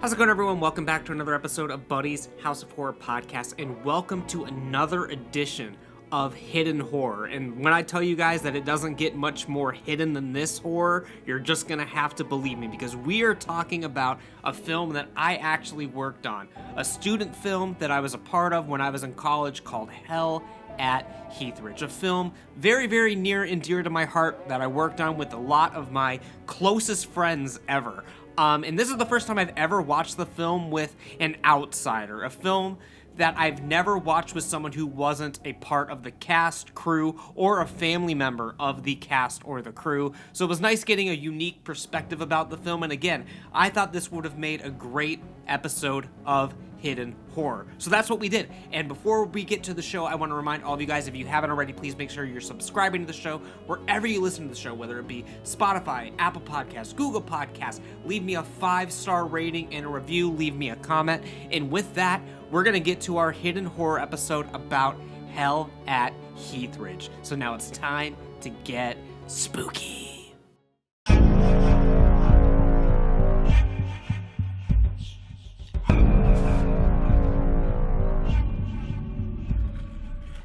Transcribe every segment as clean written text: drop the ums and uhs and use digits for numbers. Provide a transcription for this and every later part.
How's it going, everyone? Welcome back to another episode of Buddy's House of Horror podcast, and welcome to another edition of Hidden Horror. And when I tell you guys that it doesn't get much more hidden than this horror, you're just gonna have to believe me, because we are talking about a film that I actually worked on, a student film that I was a part of when I was in college called Hell at Heathridge, a film very, very near and dear to my heart that I worked on with a lot of my closest friends ever. And this is the first time I've ever watched the film with an outsider, a film that I've never watched with someone who wasn't a part of the cast, crew, or a family member of the cast or the crew. So it was nice getting a unique perspective about the film, and again, I thought this would have made a great episode of Hidden Horror. So that's what we did. And before we get to the show, I want to remind all of you guys, if you haven't already, please make sure you're subscribing to the show wherever you listen to the show, whether it be Spotify, Apple Podcasts, Google Podcasts. Leave me a 5-star rating and a review. Leave me a comment. And with that, we're going to get to our Hidden Horror episode about Hell at Heathridge. So now it's time to get spooky.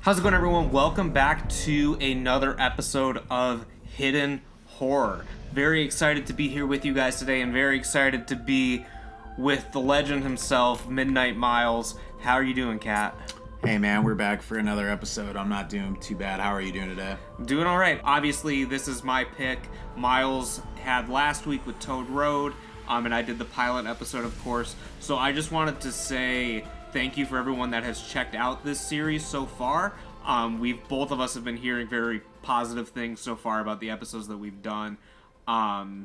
How's it going, everyone? Welcome back to another episode of Hidden Horror. Very excited to be here with you guys today, and very excited to be with the legend himself, Midnight Miles. How are you doing, Kat? Hey man, we're back for another episode. I'm not doing too bad. How are you doing today? Doing all right. Obviously, this is my pick. Miles had last week with Toad Road, and I did the pilot episode, of course. So I just wanted to say thank you for everyone that has checked out this series so far. Both of us have been hearing very positive things so far about the episodes that we've done.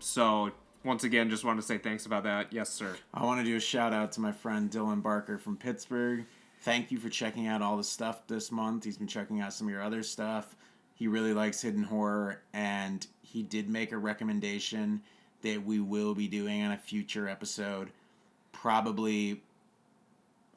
So once again, just want to say thanks about that. Yes, sir. I want to do a shout out to my friend Dylan Barker from Pittsburgh. Thank you for checking out all the stuff this month. He's been checking out some of your other stuff. He really likes Hidden Horror, and he did make a recommendation that we will be doing on a future episode. Probably,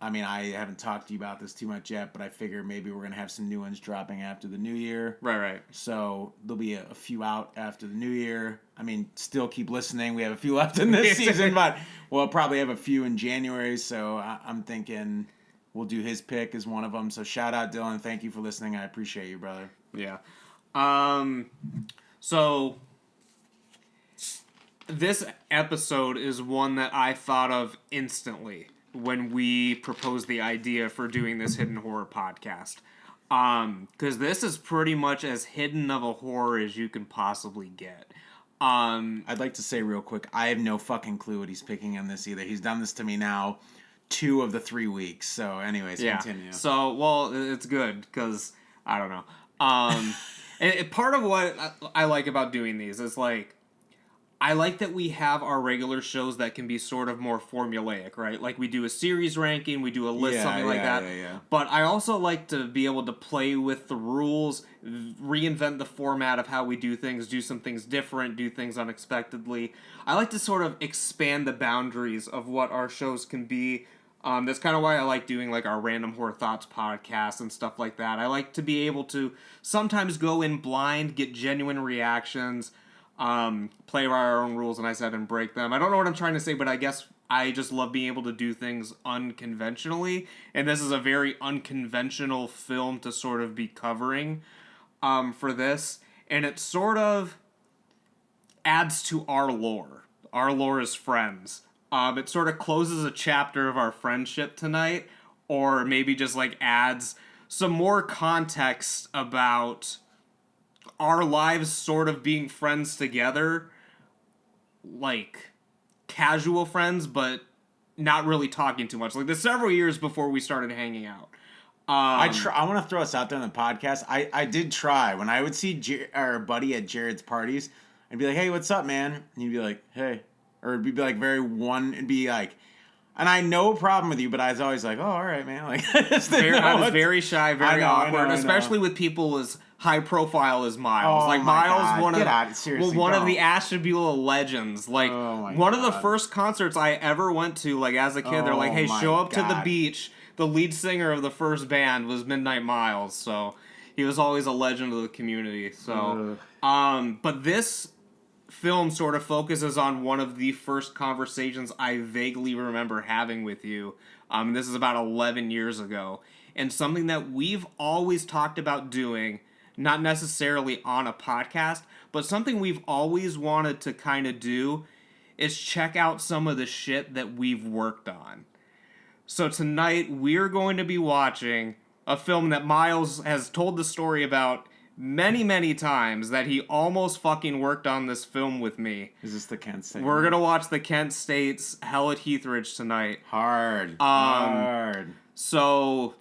I mean, I haven't talked to you about this too much yet, but I figure maybe we're going to have some new ones dropping after the new year. Right. So there'll be a few out after the new year. I mean, still keep listening. We have a few left in this season, but we'll probably have a few in January. So I'm thinking we'll do his pick as one of them. So shout out, Dylan. Thank you for listening. I appreciate you, brother. Yeah. So this episode is one that I thought of instantly when we proposed the idea for doing this Hidden Horror podcast. Because this is pretty much as hidden of a horror as you can possibly get. I'd like to say real quick, I have no fucking clue what he's picking on this either. He's done this to me now 2 of the 3 weeks. So anyways, continue. So, well, it's good because, I don't know. And part of what I like about doing these is, like, I like that we have our regular shows that can be sort of more formulaic, right? Like, we do a series ranking, we do a list, something like that. Yeah. But I also like to be able to play with the rules, reinvent the format of how we do things, do some things different, do things unexpectedly. I like to sort of expand the boundaries of what our shows can be. That's kind of why I like doing, like, our Random Horror Thoughts podcast and stuff like that. I like to be able to sometimes go in blind, get genuine reactions, play by our own rules, and I said, and break them. I don't know what I'm trying to say, but I guess I just love being able to do things unconventionally, and this is a very unconventional film to sort of be covering for this, and it sort of adds to our lore as friends. It sort of closes a chapter of our friendship tonight, or maybe just, like, adds some more context about our lives sort of being friends together, like casual friends, but not really talking too much. Like, there's several years before we started hanging out. I want to throw us out there in the podcast. I did try when I would see our buddy at Jared's parties. I'd be like, "Hey, what's up, man?" And he'd be like, "Hey," or it'd be like it'd be like. And I no problem with you, but I was always like, "Oh, all right, man." Like, I was very shy, very awkward, especially with people as high profile as Miles. Oh, like, Miles, one of the Ashtabula legends. Like, one of the first concerts I ever went to, like, as a kid, they're like, "Hey, show up to the beach." The lead singer of the first band was Midnight Miles, so he was always a legend of the community. So, but this film sort of focuses on one of the first conversations I vaguely remember having with you. This is about 11 years ago. And something that we've always talked about doing, not necessarily on a podcast, but something we've always wanted to kind of do is check out some of the shit that we've worked on. So tonight we're going to be watching a film that Miles has told the story about many, many times, that he almost fucking worked on this film with me. Is this the Kent State? We're going to watch the Kent State's Hell at Heathridge tonight. Hard. So...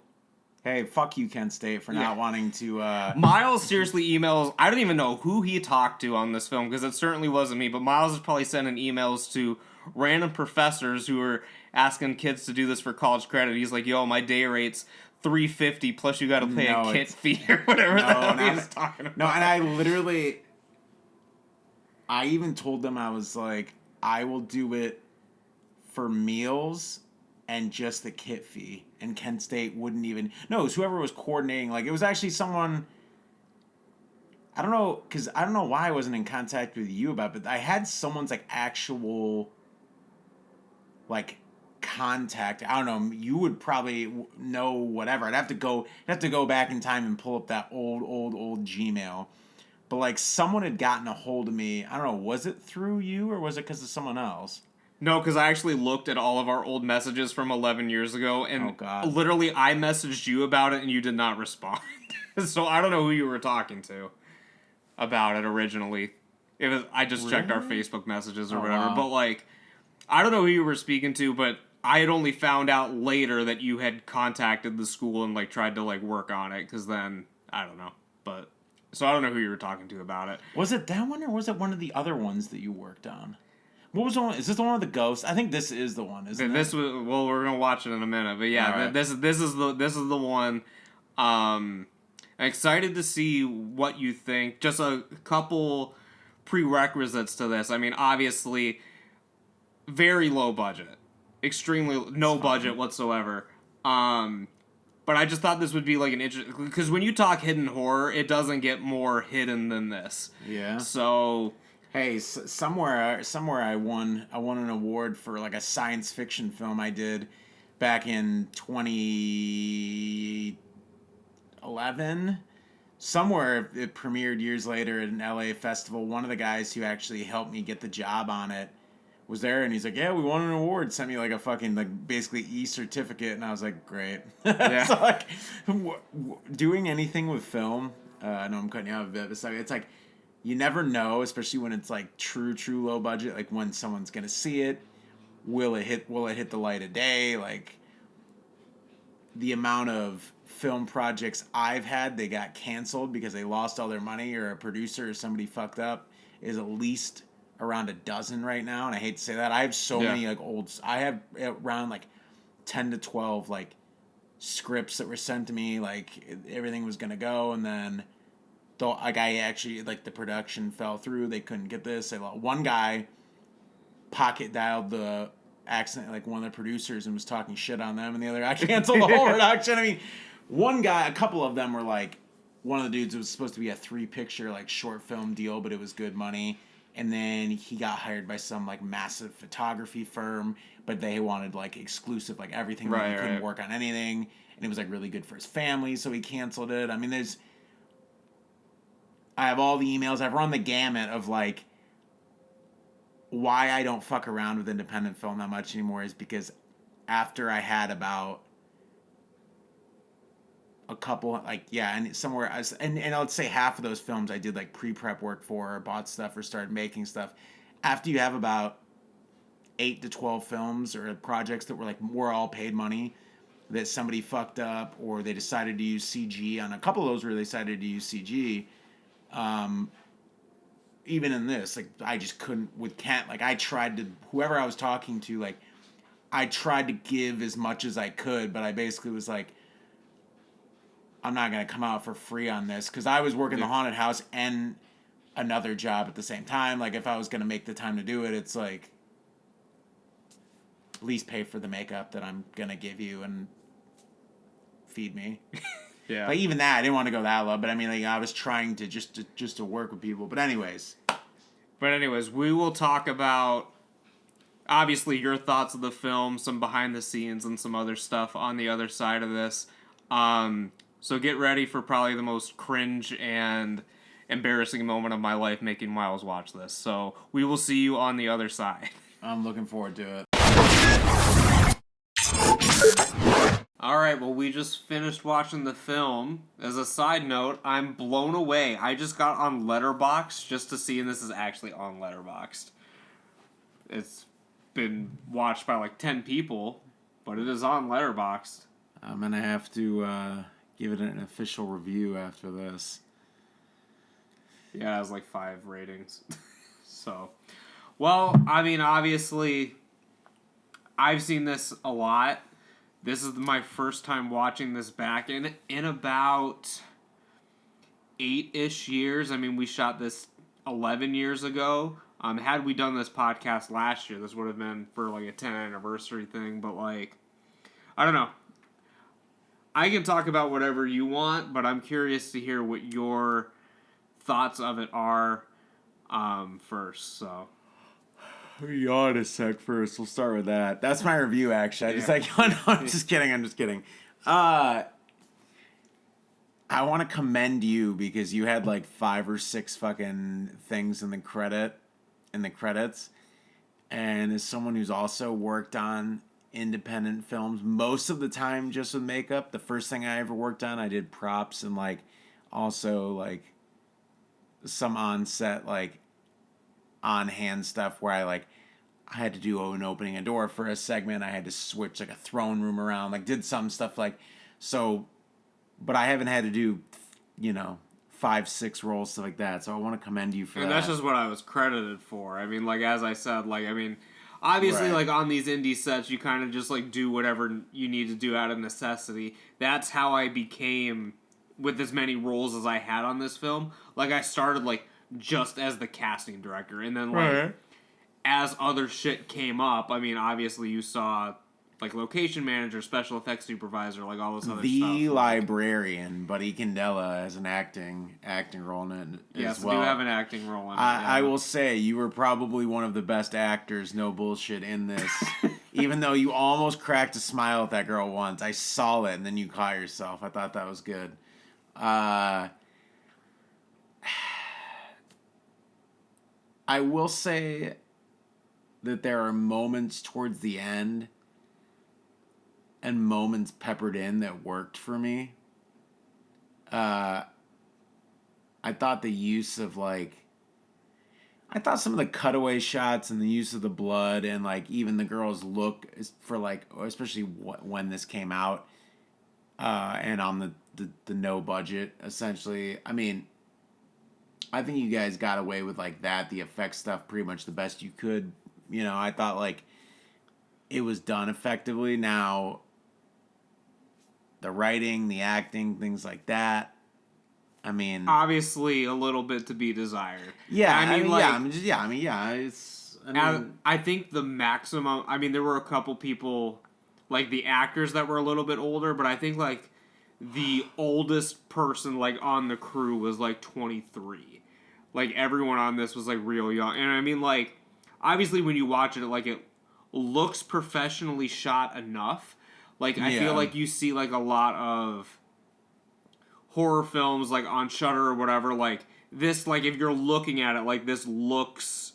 Hey, fuck you, Kent State, for not wanting to... Miles seriously emails... I don't even know who he talked to on this film, because it certainly wasn't me, but Miles is probably sending emails to random professors who are asking kids to do this for college credit. He's like, yo, my day rate's $350 plus you got to pay a kit fee or whatever the hell he was talking about. No, and I even told them, I was like, I will do it for meals and just the kit fee. And Kent State wouldn't even... No, it was whoever was coordinating. Like, it was actually someone... I don't know, because I don't know why I wasn't in contact with you about it, but I had someone's, like, actual, like, contact. I don't know, you would probably know whatever. I'd have to go back in time and pull up that old Gmail. But, like, someone had gotten a hold of me. I don't know, was it through you or was it because of someone else? No, because I actually looked at all of our old messages from 11 years ago, and literally I messaged you about it, and you did not respond. So I don't know who you were talking to about it originally. I just checked our Facebook messages or whatever. Wow. But, like, I don't know who you were speaking to, but I had only found out later that you had contacted the school and, like, tried to, like, work on it, because then, I don't know. But, so I don't know who you were talking to about it. Was it that one, or was it one of the other ones that you worked on? What was the one? Is this the one with the ghost? I think this is the one, isn't it? Well, we're gonna watch it in a minute, but yeah, right. This is the one. I'm excited to see what you think. Just a couple prerequisites to this. I mean, obviously, very low budget, extremely no budget whatsoever. But I just thought this would be like an interesting, because when you talk hidden horror, it doesn't get more hidden than this. Yeah. So. Hey, somewhere I won an award for like a science fiction film I did back in 2011. Somewhere it premiered years later at an LA festival. One of the guys who actually helped me get the job on it was there, and he's like, "Yeah, we won an award." Sent me like a fucking like basically e-certificate, and I was like, "Great." Yeah. So like, doing anything with film. I know I'm cutting you out a bit, but it's like. You never know, especially when it's like true low budget, like when someone's gonna see it. Will it hit the light of day? Like the amount of film projects I've had, they got canceled because they lost all their money or a producer or somebody fucked up, is at least around a dozen right now. And I hate to say that. I have so many like I have around like 10 to 12 like scripts that were sent to me, like everything was gonna go, and then like I actually, like, the production fell through. They couldn't get this. One guy pocket dialed the accident, like one of the producers, and was talking shit on them, and the other guy canceled the whole production. I mean, a couple of them were like, one of the dudes, it was supposed to be a 3-picture like short film deal, but it was good money. And then he got hired by some like massive photography firm, but they wanted like exclusive, like everything. Right, he couldn't work on anything, and it was like really good for his family, so he canceled it. I mean, I have all the emails. I've run the gamut of, like, why I don't fuck around with independent film that much anymore is because after I had about a couple, like, and somewhere, and let's say half of those films I did, like, pre-prep work for, or bought stuff, or started making stuff. After you have about 8 to 12 films or projects that were, like, were all paid money, that somebody fucked up, or they decided to use CG on a couple of those where they decided to use CG, even in this, like, I just couldn't with Kent. Like, I tried to, whoever I was talking to, like, I tried to give as much as I could, but I basically was like, I'm not going to come out for free on this, because I was working the haunted house and another job at the same time. Like, if I was going to make the time to do it, it's like, at least pay for the makeup that I'm going to give you and feed me. Yeah. Like, even that, I didn't want to go that low, but I mean, like, I was trying to just to work with people. But anyways, But anyways, we will talk about, obviously, your thoughts of the film, some behind the scenes, and some other stuff on the other side of this. So get ready for probably the most cringe and embarrassing moment of my life making Miles watch this. So we will see you on the other side. I'm looking forward to it. Alright, well, we just finished watching the film. As a side note, I'm blown away. I just got on Letterboxd just to see, and this is actually on Letterboxd. It's been watched by like 10 people, but it is on Letterboxd. I'm going to have to give it an official review after this. Yeah, it has like 5 ratings. So, well, I mean, obviously, I've seen this a lot. This is my first time watching this back in about 8-ish years. I mean, we shot this 11 years ago. Had we done this podcast last year, this would have been for like a 10th anniversary thing. But like, I don't know. I can talk about whatever you want, but I'm curious to hear what your thoughts of it are first. So. Yawn a sec first. We'll start with that. That's my review, actually. I'm just kidding. I want to commend you because you had like 5 or 6 fucking things in the credits. And as someone who's also worked on independent films, most of the time just with makeup, the first thing I ever worked on, I did props and like also like some on-set like on-hand stuff where I had to do an opening a door for a segment. I had to switch like a throne room around, like did some stuff like so, but I haven't had to do, 5, 6 roles, stuff like that. So I want to commend you for that. And that's just what I was credited for. I mean, like, as I said, like, I mean, obviously, Right. like, on these indie sets, you kind of just, like, do whatever you need to do out of necessity. That's how I became, with as many roles as I had on this film. Like, I started, like, just as the casting director. And then, like, Right. as other shit came up, I mean, obviously, you saw, like, location manager, special effects supervisor, like, all this other stuff. The librarian, Buddy Candela, has an acting role in it yes, as well. do have an acting role in it. I will say you were probably one of the best actors, no bullshit, in this. Even though you almost cracked a smile at that girl once. I saw it, and then you caught yourself. I thought that was good. I will say that there are moments towards the end and moments peppered in that worked for me. I thought the use of I thought some of the cutaway shots and the use of the blood and like even the girl's look for like, especially when this came out, and on the no budget essentially. I mean, I think you guys got away with like that, the effects stuff, pretty much the best you could. I thought like it was done effectively. Now, the writing, the acting, things like that. I mean, obviously, a little bit to be desired. Yeah, I think the maximum. I mean, there were a couple people, like the actors, that were a little bit older, but I think like the oldest person like on the crew was like 23. Like everyone on this was like real young, and I mean like obviously when you watch it, like it looks professionally shot enough. Like, I feel like you see, like, a lot of horror films, like, on Shudder or whatever, like, this, like, if you're looking at it, like, this looks,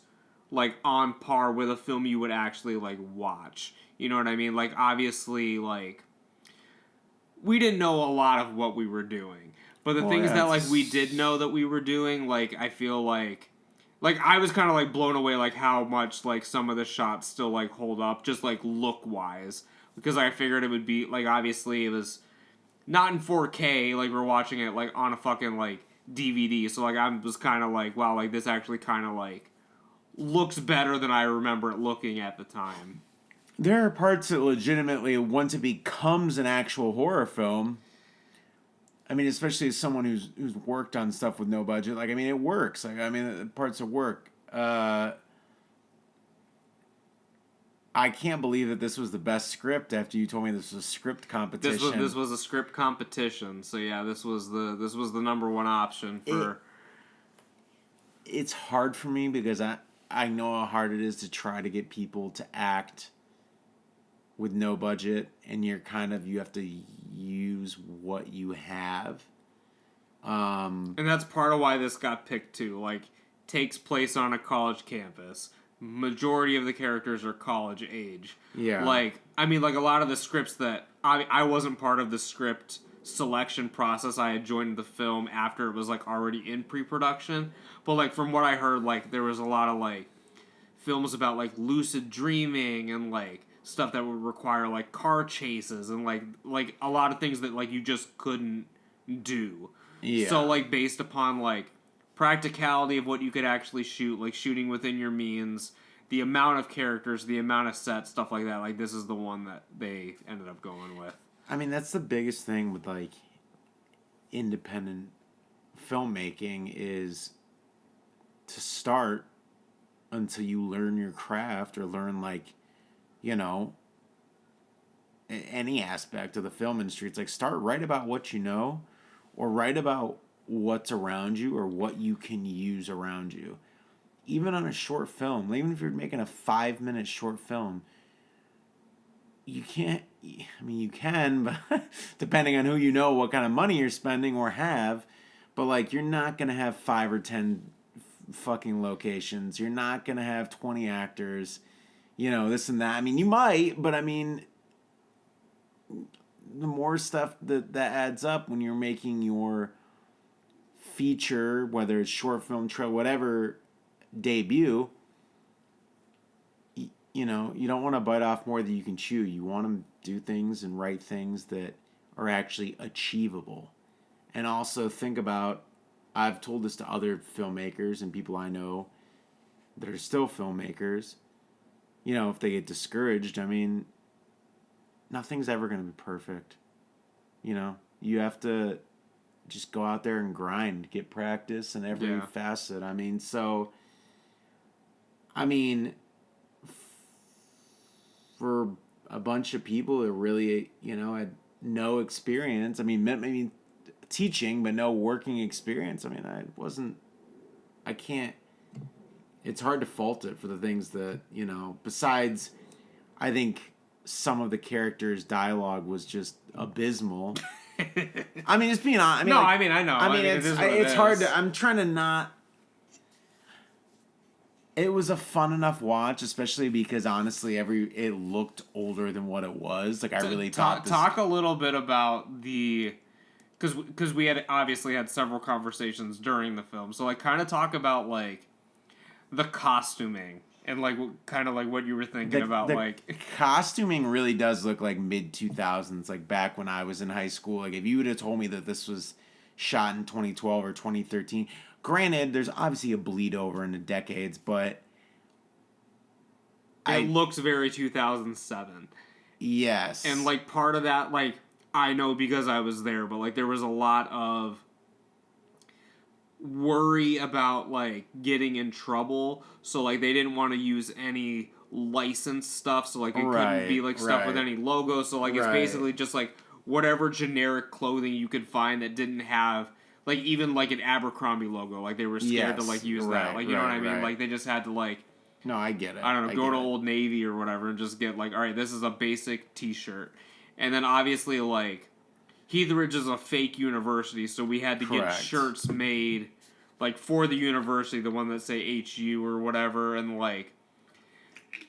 like, on par with a film you would actually, like, watch. You know what I mean? Like, obviously, like, we didn't know a lot of what we were doing. But the things that, like, we did know that we were doing, like, I feel like I was kind of, like, blown away, like, how much, like, some of the shots still, like, hold up, just, like, look-wise. Because I figured it would be, like, obviously it was not in 4K, like, we're watching it, like, on a fucking, like, DVD. So, like, I was kind of like, wow, like, this actually kind of, like, looks better than I remember it looking at the time. There are parts that legitimately, once it becomes an actual horror film, I mean, especially as someone who's worked on stuff with no budget, like, I mean, it works. Like, I mean, parts of work. I can't believe that this was the best script after you told me this was a script competition. This was a script competition. So yeah, this was the number one option for. it's hard for me because I know how hard it is to try to get people to act with no budget, and you have to use what you have. And that's part of why this got picked too. Like, takes place on a college campus. Majority of the characters are college age. Yeah. Like, I mean, like a lot of the scripts that I wasn't part of the script selection process. I had joined the film after it was like already in pre-production. But like from what I heard, like there was a lot of like films about like lucid dreaming and like stuff that would require like car chases and like a lot of things that like you just couldn't do. Yeah. So like based upon like practicality of what you could actually shoot, like shooting within your means, the amount of characters, the amount of sets, stuff like that, like this is the one that they ended up going with. I mean, that's the biggest thing with like independent filmmaking is to start until you learn your craft or learn like, you know, any aspect of the film industry. It's like start right about what you know or write about what's around you or what you can use around you. Even on a short film, even if you're making a 5-minute short film, you can't, I mean, you can, but depending on who you know, what kind of money you're spending or have, but like you're not going to have 5 or 10 fucking locations. You're not going to have 20 actors, you know, this and that. I mean, you might, but I mean, the more stuff that adds up when you're making your feature, whether it's short film, whatever debut, you know, you don't want to bite off more than you can chew. You want to do things and write things that are actually achievable. And also think about, I've told this to other filmmakers and people I know that are still filmmakers, you know, if they get discouraged, I mean, nothing's ever going to be perfect. You know, you have to just go out there and grind, get practice in every facet. I mean, for a bunch of people that really, you know, had no experience, I mean, maybe teaching, but no working experience. I mean, it's hard to fault it for the things that, you know, besides, I think some of the characters' dialogue was just abysmal. I mean, just being honest. I mean, no, like, I know. I mean, it's hard to. I'm trying to not. It was a fun enough watch, especially because honestly, it looked older than what it was. Like I really thought. Talk a little bit about the, because we had obviously had several conversations during the film. So like, kind of talk about like the costuming. And, like, kind of like what you were thinking about, like... Costuming really does look like mid-2000s, like back when I was in high school. Like, if you would have told me that this was shot in 2012 or 2013... Granted, there's obviously a bleed over in the decades, but... It looks very 2007. Yes. And, like, part of that, like, I know because I was there, but, like, there was a lot of worry about like getting in trouble, so like they didn't want to use any licensed stuff, so like it couldn't be like stuff with any logo, so like it's basically just like whatever generic clothing you could find that didn't have like even like an Abercrombie logo, like they were scared to like use that, like you know what I mean, like they just had to like, no, I get it, I don't know, go to Old Navy or whatever and just get like, all right, this is a basic t-shirt. And then obviously like Heathridge is a fake university, so we had to get shirts made like for the university, the one that say HU or whatever, and like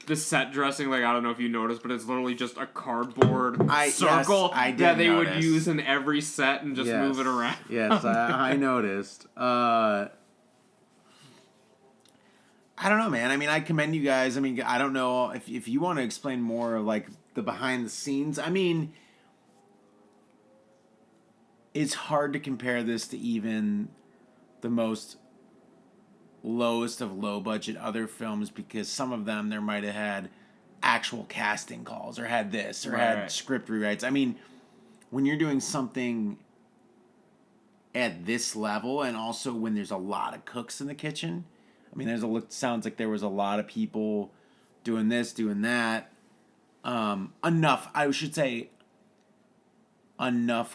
the set dressing, like I don't know if you noticed, but it's literally just a cardboard circle that they would use in every set and just move it around. Yes, I noticed. I don't know, man. I mean, I commend you guys. I mean, I don't know if you want to explain more of like the behind the scenes. I mean, it's hard to compare this to even the most lowest of low budget other films, because some of them there might have had actual casting calls or had this or had script rewrites. I mean, when you're doing something at this level, and also when there's a lot of cooks in the kitchen, I mean, sounds like there was a lot of people doing this, doing that. Enough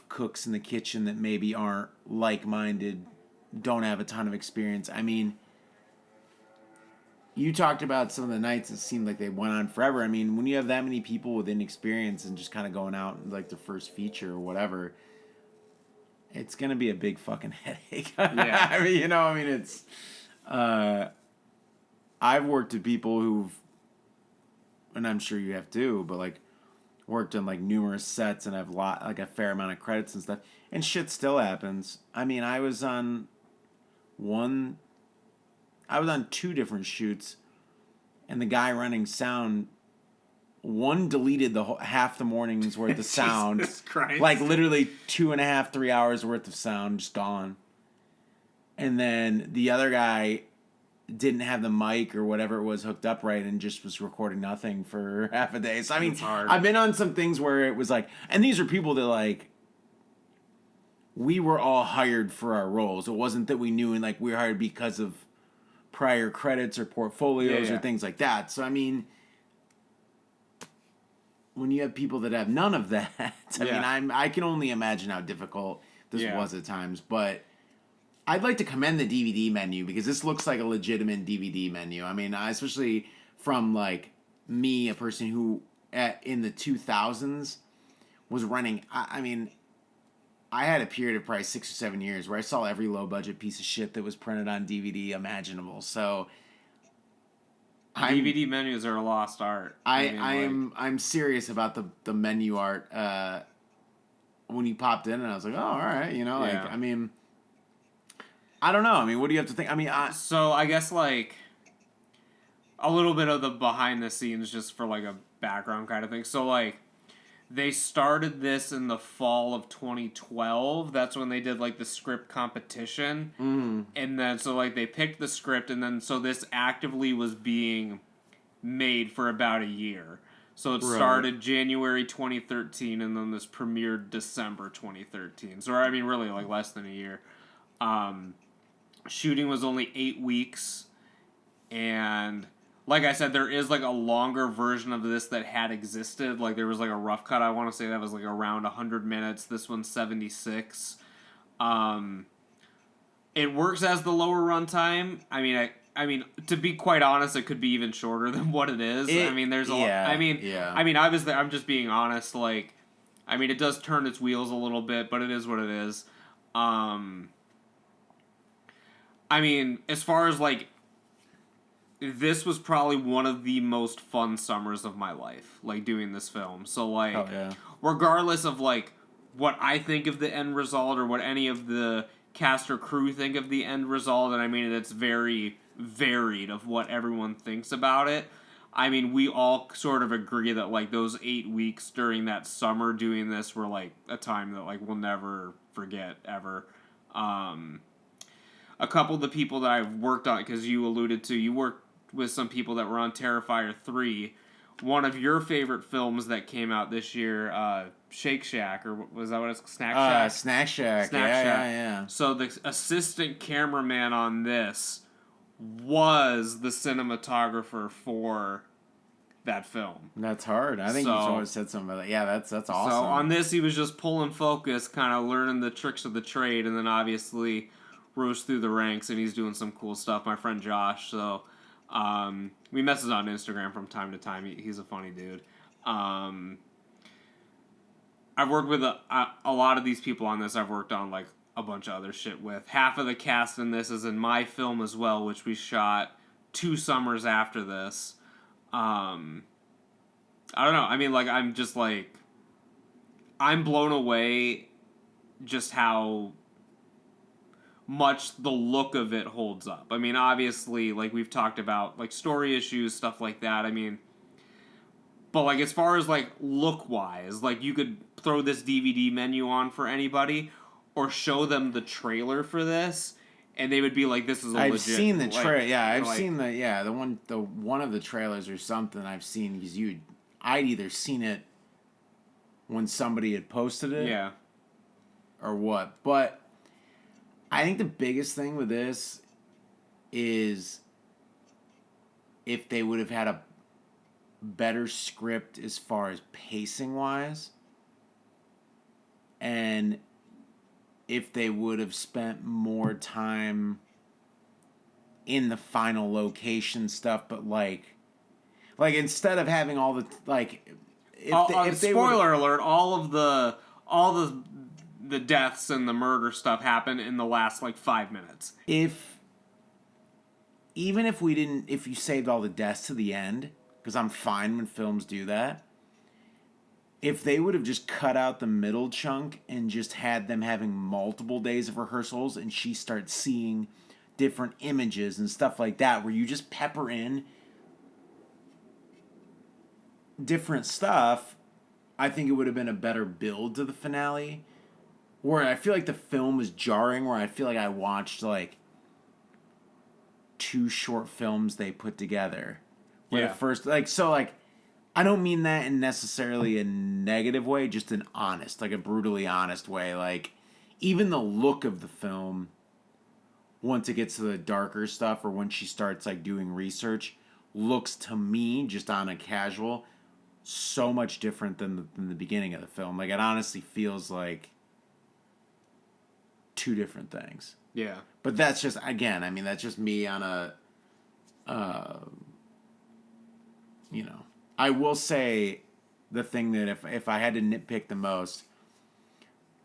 cooks in the kitchen that maybe aren't like-minded, don't have a ton of experience. I mean, you talked about some of the nights that seemed like they went on forever. I mean, when you have that many people with inexperience and just kind of going out like their first feature or whatever, it's gonna be a big fucking headache. Yeah. I mean, it's. I've worked with people who've, and I'm sure you have too, but like worked on like numerous sets and have a fair amount of credits and stuff, and shit still happens. I mean, I was on two different shoots, and the guy running sound, one deleted half the morning's worth of sound. Jesus Christ. Like literally 2.5, 3 hours worth of sound just gone. And then the other guy didn't have the mic or whatever it was hooked up right and just was recording nothing for half a day. So I mean, I've been on some things where it was like, and these are people that like, we were all hired for our roles. It wasn't that we knew and like we were hired because of prior credits or portfolios or things like that. So I mean, when you have people that have none of that, I can only imagine how difficult this was at times. But I'd like to commend the DVD menu because this looks like a legitimate DVD menu. I mean, especially from like me, a person who in the 2000s was running. I mean, I had a period of probably 6 or 7 years where I saw every low budget piece of shit that was printed on DVD imaginable. So DVD menus are a lost art. I'm serious about the menu art. When you popped in, and I was like, oh, all right, I mean, I don't know. I mean, what do you have to think? I mean, so I guess like a little bit of the behind the scenes, just for like a background kind of thing. So like, they started this in the fall of 2012. That's when they did like the script competition. And then so like they picked the script, and then so this actively was being made for about a year. So it started January 2013, and then this premiered December 2013. So I mean, really like less than a year. Shooting was only 8 weeks, and like I said, there is like a longer version of this that had existed. Like there was like a rough cut. I want to say that was like around 100 minutes. This one's 76. It works as the lower runtime. I mean, to be quite honest, it could be even shorter than what it is. I mean, there's a lot. I mean, obviously, I'm just being honest. Like, I mean, it does turn its wheels a little bit, but it is what it is. I mean, as far as like, this was probably one of the most fun summers of my life, like doing this film. So like, regardless of like what I think of the end result or what any of the cast or crew think of the end result, and I mean it's very varied of what everyone thinks about it. I mean, we all sort of agree that like those 8 weeks during that summer doing this were like a time that like we'll never forget ever. A couple of the people that I've worked on, because you alluded to, you worked with some people that were on Terrifier 3. One of your favorite films that came out this year, Shake Shack, or was that what it's? Snack Shack? Snack Shack. Yeah. So the assistant cameraman on this was the cinematographer for that film. That's hard. I think you've always said something about that. Yeah, that's awesome. So on this, he was just pulling focus, kind of learning the tricks of the trade, and then obviously rose through the ranks, and he's doing some cool stuff. My friend Josh, so we message on Instagram from time to time. He's a funny dude. I've worked with a lot of these people on this. I've worked on like a bunch of other shit with. Half of the cast in this is in my film as well, which we shot 2 summers after this. I don't know. I mean, like, I'm just like, I'm blown away just how much the look of it holds up. I mean, obviously, like, we've talked about, like, story issues, stuff like that. I mean, but, like, as far as, like, look-wise, like, you could throw this DVD menu on for anybody or show them the trailer for this, and they would be like, "This is a legit." I've seen the trailer. Yeah, I've seen the one of the trailers or something. I've seen because I'd either seen it when somebody had posted it, yeah, or what. But I think the biggest thing with this is if they would have had a better script as far as pacing wise, and if they would have spent more time in the final location stuff, but like instead of having all the like, if they spoiler alert, all the deaths and the murder stuff happen in the last like 5 minutes. Even if we didn't, if you saved all the deaths to the end, because I'm fine when films do that. If they would have just cut out the middle chunk and just had them having multiple days of rehearsals and she starts seeing different images and stuff like that, where you just pepper in different stuff, I think it would have been a better build to the finale. Where I feel like the film was jarring, where I feel like I watched like 2 short films they put together. Where the first, like, so like, I don't mean that in necessarily a negative way, just an honest, like a brutally honest way. Like, even the look of the film, once it gets to the darker stuff or when she starts like doing research, looks to me, just on a casual, so much different than the beginning of the film. Like, it honestly feels like 2 different things. Yeah. But that's just, again, I mean, that's just me on a, you know. I will say the thing that if I had to nitpick the most,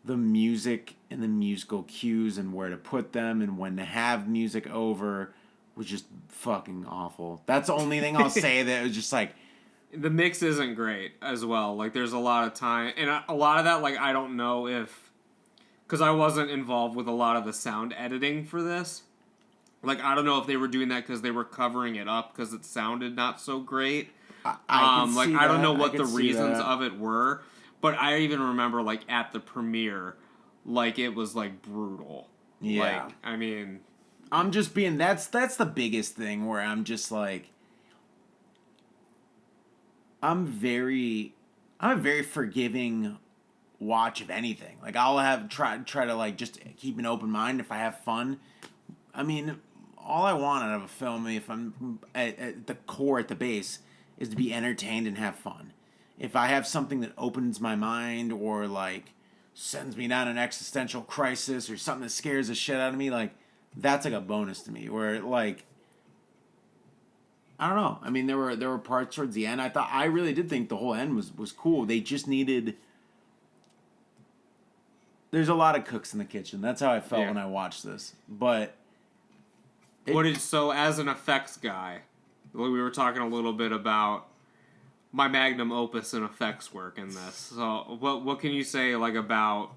the music and the musical cues and where to put them and when to have music over was just fucking awful. That's the only thing I'll say that was just like... The mix isn't great as well. Like, there's a lot of time, and a lot of that, like, I don't know if... Because I wasn't involved with a lot of the sound editing for this. Like, I don't know if they were doing that because they were covering it up because it sounded not so great. I don't know what the reasons of it were, but I even remember, like, at the premiere, like, it was, like, brutal. Yeah. Like, I mean... I'm just being... That's the biggest thing where I'm just, like... I'm a very forgiving watch of anything. Like, I'll have try to like just keep an open mind if I have fun. I mean, all I want out of a film, if I'm at the core, at the base, is to be entertained and have fun. If I have something that opens my mind or like sends me down an existential crisis or something that scares the shit out of me, like, that's like a bonus to me. Where like, I don't know. I mean, there were parts towards the end. I really did think the whole end was cool. They just needed... There's a lot of cooks in the kitchen. That's how I felt when I watched this. But... So as an effects guy, we were talking a little bit about my magnum opus in effects work in this. So what can you say, like, about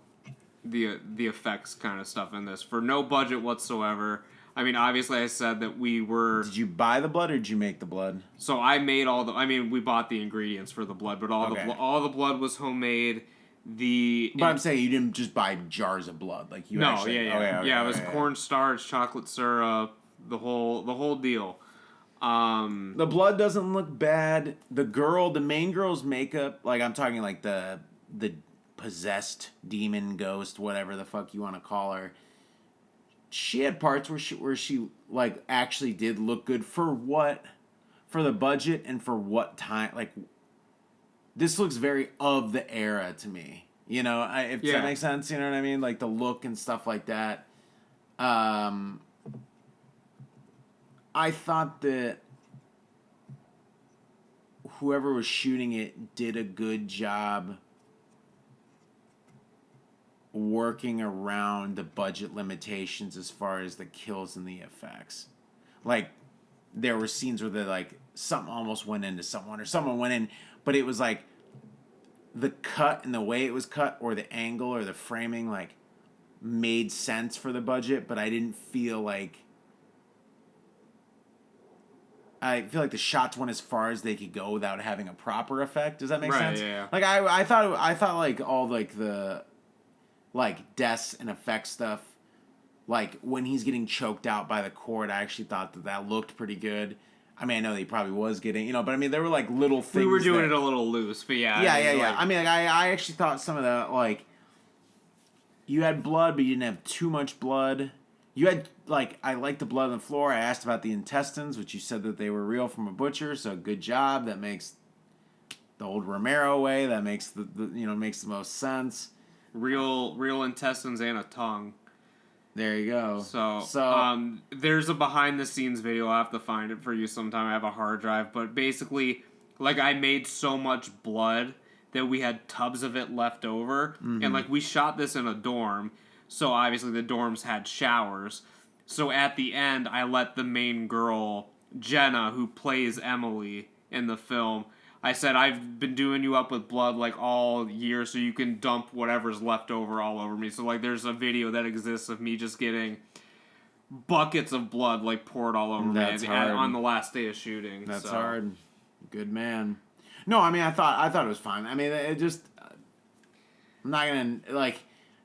the effects kind of stuff in this for no budget whatsoever? I mean, obviously, I said that we were... Did you buy the blood or did you make the blood? So I made all the... I mean, we bought the ingredients for the blood, but all the blood was homemade. But I'm saying you didn't just buy jars of blood, like you. No, actually... Yeah, it was cornstarch, chocolate syrup, the whole deal. The blood doesn't look bad. The main girl's makeup, like, I'm talking like the possessed demon ghost, whatever the fuck you want to call her. She had parts where she like actually did look good for the budget and for what time. Like, this looks very of the era to me. You know, if that makes sense. You know what I mean? Like the look and stuff like that. I thought that whoever was shooting it did a good job working around the budget limitations as far as the kills and the effects. Like, there were scenes where something almost went into someone or someone went in, but it was like the cut and the way it was cut or the angle or the framing like made sense for the budget, but I didn't feel like... I feel like the shots went as far as they could go without having a proper effect. Does that make sense? Yeah. Like, I thought like all like the like deaths and effect stuff, like when he's getting choked out by the cord, I actually thought that looked pretty good. I mean, I know he probably was getting, but I mean, there were like little things. We were doing it a little loose, but yeah. Yeah. I mean, like, I actually thought some of the, like, you had blood, but you didn't have too much blood. You had, like, I liked the blood on the floor. I asked about the intestines, which you said that they were real from a butcher, so good job. That makes the old Romero way. That makes makes the most sense. Real intestines and a tongue. There you go. So there's a behind the scenes video. I'll have to find it for you sometime. I have a hard drive, but basically, like, I made so much blood that we had tubs of it left over, and like we shot this in a dorm, so obviously the dorms had showers. So at the end, I let the main girl, Jenna, who plays Emily in the film, I said, I've been doing you up with blood like all year so you can dump whatever's left over all over me. So like there's a video that exists of me just getting buckets of blood like poured all over me on the last day of shooting. That's hard. Good man. No, I mean I thought it was fine. I mean it just I'm not gonna like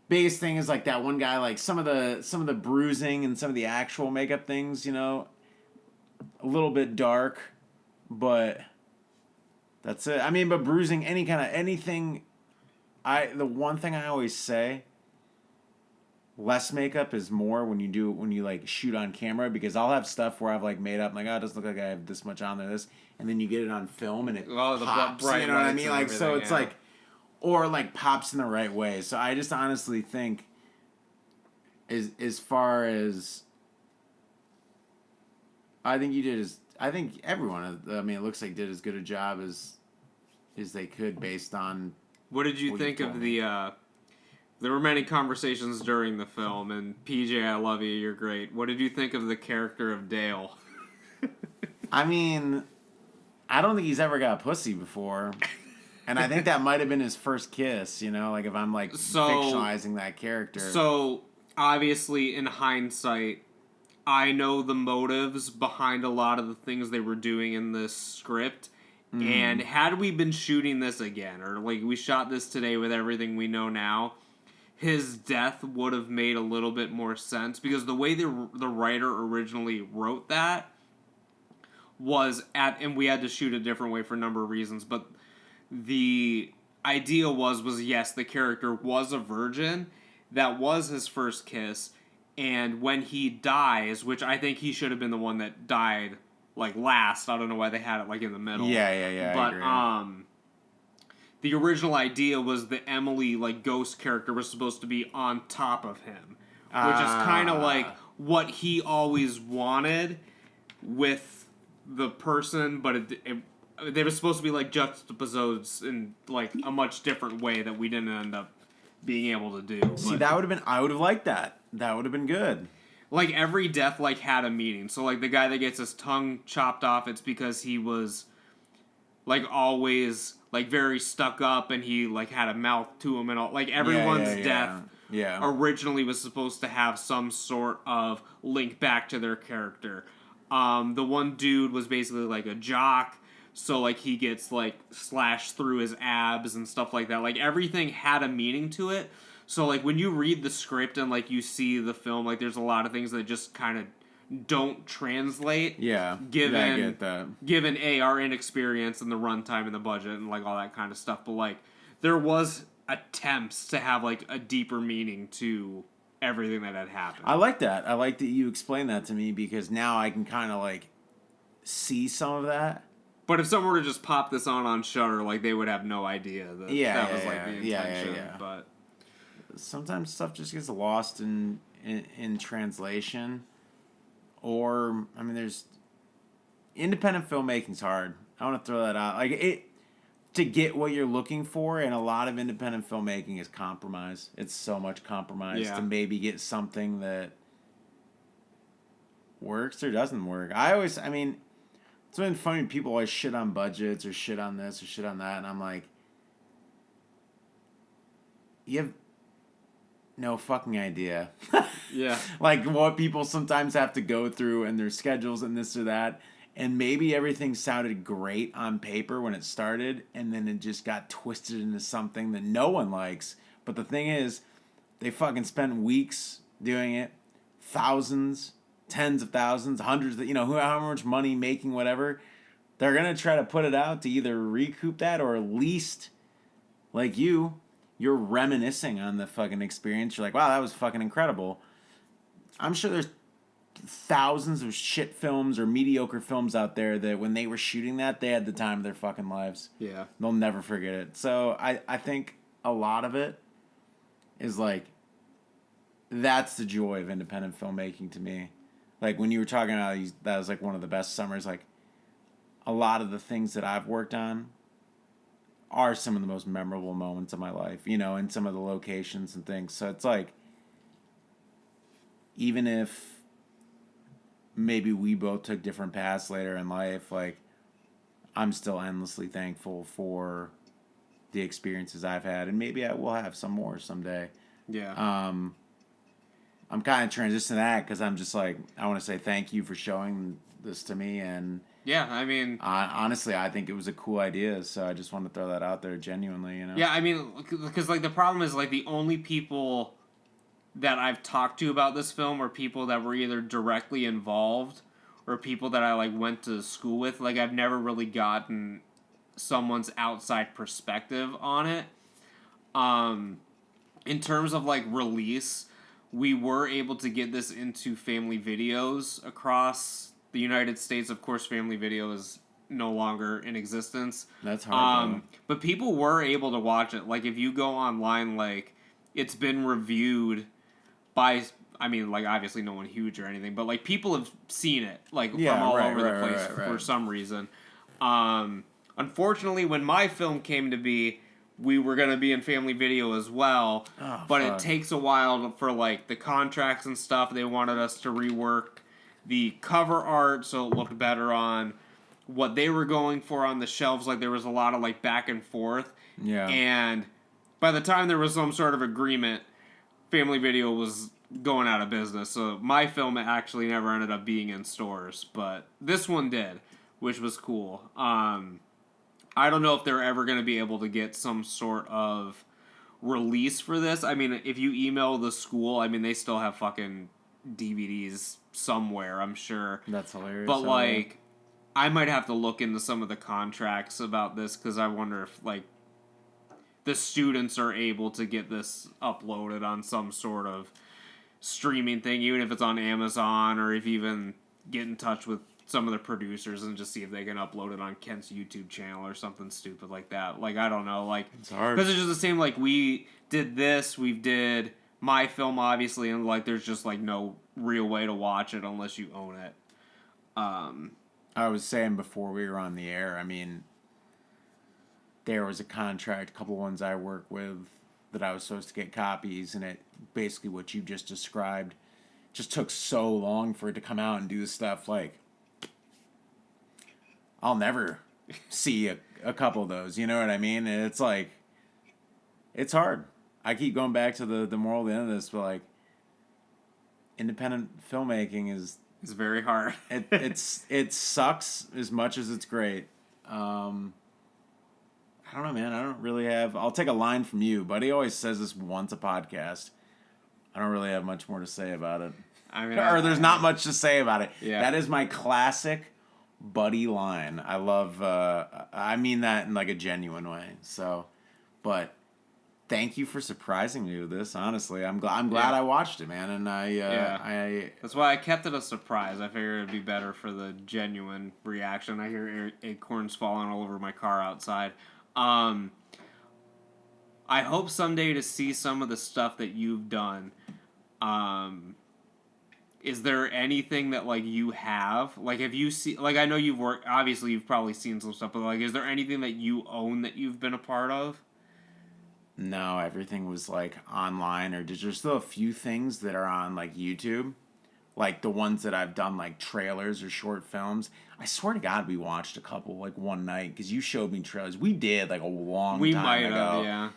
biggest thing is like that one guy, like some of the bruising and some of the actual makeup things, you know, a little bit dark, but that's it. I mean, but bruising, any kind of anything. The one thing I always say, less makeup is more when you like shoot on camera, because I'll have stuff where I've like made up, like, oh, it doesn't look like I have this much on there, and then you get it on film and it pops. You know what I mean? Like, so it's like, or like pops in the right way. So I just honestly think, as far as, I think everyone, I mean, it looks like did as good a job as they could based on. What did you think of the? There were many conversations during the film, and PJ, I love you. You're great. What did you think of the character of Dale? I mean, I don't think he's ever got pussy before, and I think that might have been his first kiss. You know, like if I'm like fictionalizing that character. So obviously, in hindsight, I know the motives behind a lot of the things they were doing in this script. And had we been shooting this again, or like we shot this today with everything we know now, his death would have made a little bit more sense, because the way the writer originally wrote that was and we had to shoot a different way for a number of reasons, but the idea was yes, the character was a virgin, that was his first kiss, and when he dies, which I think he should have been the one that died like last. I don't know why they had it like in the middle. Yeah. But I agree. The original idea was the Emily like ghost character was supposed to be on top of him, which is kind of like what he always wanted with the person, but they were supposed to be like juxtaposed in like a much different way that we didn't end up being able to do. See, that would have been. I would have liked that. That would have been good. Like, every death, like, had a meaning. So, like, the guy that gets his tongue chopped off, it's because he was, like, always, like, very stuck up, and he, like, had a mouth to him and all. Like, everyone's death originally was supposed to have some sort of link back to their character. The one dude was basically, like, a jock, so, like, he gets, like, slashed through his abs and stuff like that. Like, everything had a meaning to it. So, like, when you read the script and, like, you see the film, like, there's a lot of things that just kind of don't translate. Yeah, given, I get that. Given, our inexperience and the runtime and the budget and, like, all that kind of stuff. But, like, there was attempts to have, like, a deeper meaning to everything that had happened. I like that. I like that you explained that to me, because now I can kind of, like, see some of that. But if someone were to just pop this on Shudder, like, they would have no idea that that was, like, the intention. Yeah. But sometimes stuff just gets lost in translation, or I mean, there's independent filmmaking's hard. I want to throw that out. Like it to get what you're looking for, and a lot of independent filmmaking is compromise. It's so much compromise to maybe get something that works or doesn't work. I mean, it's been funny. People always shit on budgets or shit on this or shit on that, and I'm like, you have no fucking idea. Yeah. Like what people sometimes have to go through and their schedules and this or that. And maybe everything sounded great on paper when it started, and then it just got twisted into something that no one likes. But the thing is, they fucking spend weeks doing it, thousands, tens of thousands, hundreds, how much money making whatever. They're going to try to put it out to either recoup that, or at least, like you're reminiscing on the fucking experience. You're like, wow, that was fucking incredible. I'm sure there's thousands of shit films or mediocre films out there that when they were shooting that, they had the time of their fucking lives. Yeah. They'll never forget it. So I think a lot of it is like that's the joy of independent filmmaking to me. Like, when you were talking about that was, like, one of the best summers, like, a lot of the things that I've worked on are some of the most memorable moments of my life, you know, and some of the locations and things. So it's like, even if maybe we both took different paths later in life, like, I'm still endlessly thankful for the experiences I've had, and maybe I will have some more someday. Yeah. I'm kind of transitioning to that because I'm just like, I want to say thank you for showing this to me, and Yeah, I mean... honestly, I think it was a cool idea, so I just want to throw that out there genuinely, you know? Yeah, I mean, because, like, the problem is, like, the only people that I've talked to about this film are people that were either directly involved or people that I, like, went to school with. Like, I've never really gotten someone's outside perspective on it. In terms of, like, release, we were able to get this into Family Videos across the United States. Of course, Family Video is no longer in existence. That's hard, but people were able to watch it. Like, if you go online, like, it's been reviewed by, I mean, like, obviously no one huge or anything, but, like, people have seen it, like, from all over the place for some reason. Unfortunately, when my film came to be, we were going to be in Family Video as well, but it takes a while for, like, the contracts and stuff. They wanted us to rework the cover art so it looked better on what they were going for on the shelves. Like, there was a lot of, like, back and forth. Yeah. And by the time there was some sort of agreement, Family Video was going out of business. So my film actually never ended up being in stores, but this one did, which was cool. I don't know if they're ever going to be able to get some sort of release for this. I mean, if you email the school, I mean, they still have fucking DVDs somewhere, I'm sure. That's hilarious. But, like, I might have to look into some of the contracts about this, because I wonder if, like, the students are able to get this uploaded on some sort of streaming thing, even if it's on Amazon, or if you even get in touch with some of the producers and just see if they can upload it on Kent's YouTube channel or something stupid like that. Like, I don't know. Like, it's hard. Because it's just the same, like, we did this, we did my film, obviously, and, like, there's just, like, no real way to watch it unless you own it. I was saying before we were on the air, I mean, there was a contract, a couple ones I work with, that I was supposed to get copies, and it basically what you just described just took so long for it to come out and do the stuff. Like, I'll never see a couple of those, you know what I mean? And it's like, it's hard. I keep going back to the moral of the end of this, but, like, independent filmmaking is... It's very hard. it sucks as much as it's great. I don't know, man. I don't really have... I'll take a line from you. Buddy always says this once a podcast. I don't really have much more to say about it. I mean, or there's not much to say about it. Yeah. That is my classic Buddy line. I love... I mean that in, like, a genuine way. So, but... Thank you for surprising me with this. Honestly, I'm glad I watched it, man, and I that's why I kept it a surprise. I figured it'd be better for the genuine reaction. I hear acorns falling all over my car outside. I hope someday to see some of the stuff that you've done. Is there anything that, like, you have? Like, have you seen... Like, I know you've worked... Obviously, you've probably seen some stuff, but, like, is there anything that you own that you've been a part of? No, everything was, like, online, or there's still a few things that are on, like, YouTube. Like, the ones that I've done, like, trailers or short films. I swear to God we watched a couple, like, one night, because you showed me trailers. We did, like, a long time ago. We might have, yeah.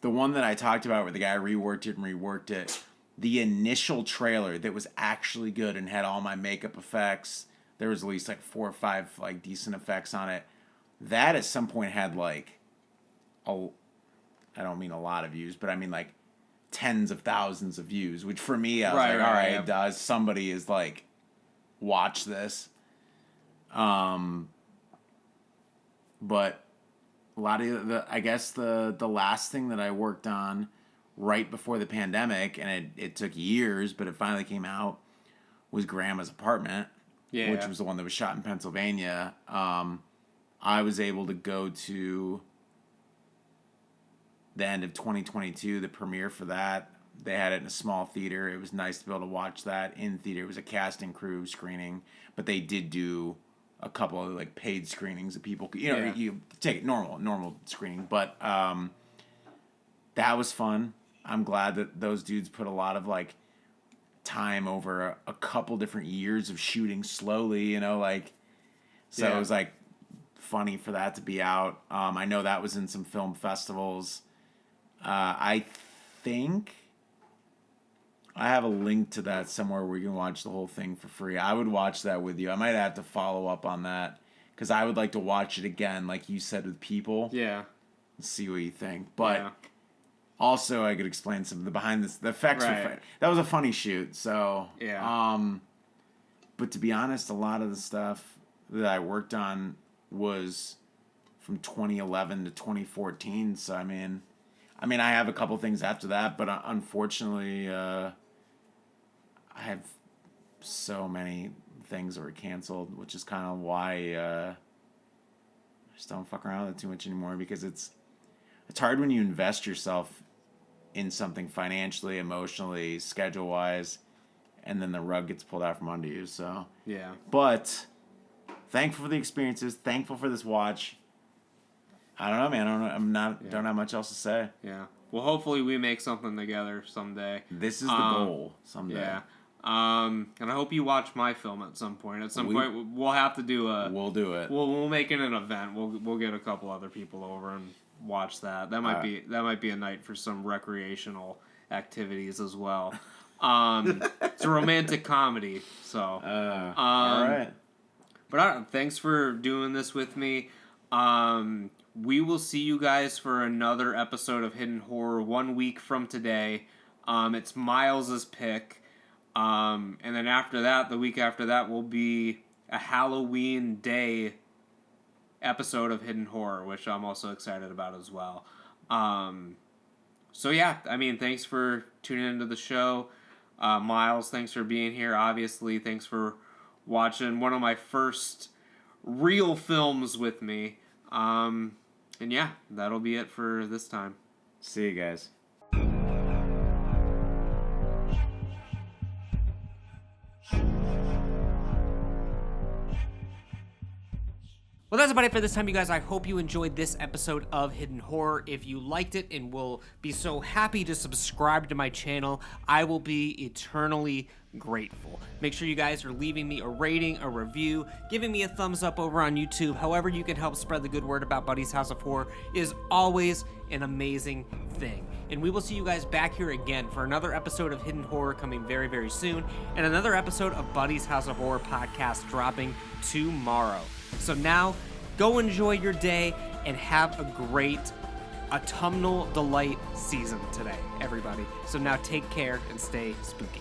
The one that I talked about where the guy reworked it, the initial trailer that was actually good and had all my makeup effects, there was at least, like, 4 or 5, like, decent effects on it. That at some point had, like, I don't mean a lot of views, but I mean, like, tens of thousands of views, which for me, I was like, all right, yeah. Somebody is, like, watch this. But a lot of I guess the last thing that I worked on right before the pandemic, and it took years, but it finally came out, was Grandma's Apartment, which was the one that was shot in Pennsylvania. I was able to go to the end of 2022, the premiere for that. They had it in a small theater. It was nice to be able to watch that in theater. It was a cast and crew screening, but they did do a couple of like paid screenings that people, you take it normal screening. But that was fun. I'm glad that those dudes put a lot of like time over a couple different years of shooting slowly. It was like funny for that to be out. I know that was in some film festivals. I think I have a link to that somewhere where you can watch the whole thing for free. I would watch that with you. I might have to follow up on that because I would like to watch it again, like you said, with people. Yeah. And see what you think. But also, I could explain some of the behind this. The effects were fun. That was a funny shoot. So but to be honest, a lot of the stuff that I worked on was from 2011 to 2014. So I mean, I have a couple things after that, but unfortunately, I have so many things that were canceled, which is kind of why I just don't fuck around with it too much anymore, because it's hard when you invest yourself in something financially, emotionally, schedule-wise, and then the rug gets pulled out from under you. So yeah, but thankful for the experiences, thankful for this watch. I don't know, man. Don't have much else to say. Yeah. Well, hopefully we make something together someday. This is the goal someday. Yeah. And I hope you watch my film at some point. At some point, we'll have to do a. We'll do it. We'll make it an event. We'll get a couple other people over and watch that. That might be a night for some recreational activities as well. It's a romantic comedy, so. All right. But thanks for doing this with me. We will see you guys for another episode of Hidden Horror 1 week from today. It's Miles's pick. And then after that, the week after that, will be a Halloween Day episode of Hidden Horror, which I'm also excited about as well. So yeah, thanks for tuning into the show. Miles, thanks for being here. Obviously, thanks for watching one of my first real films with me. And yeah, that'll be it for this time. See you guys. Well, that's about it for this time, you guys. I hope you enjoyed this episode of Hidden Horror. If you liked it and will be so happy to subscribe to my channel, I will be eternally grateful. Make sure you guys are leaving me a rating, a review, giving me a thumbs up over on YouTube. However you can help spread the good word about Buddy's House of Horror is always an amazing thing. And we will see you guys back here again for another episode of Hidden Horror coming very, very soon, and another episode of Buddy's House of Horror podcast dropping tomorrow. So now, go enjoy your day and have a great autumnal delight season today, everybody. So now take care and stay spooky.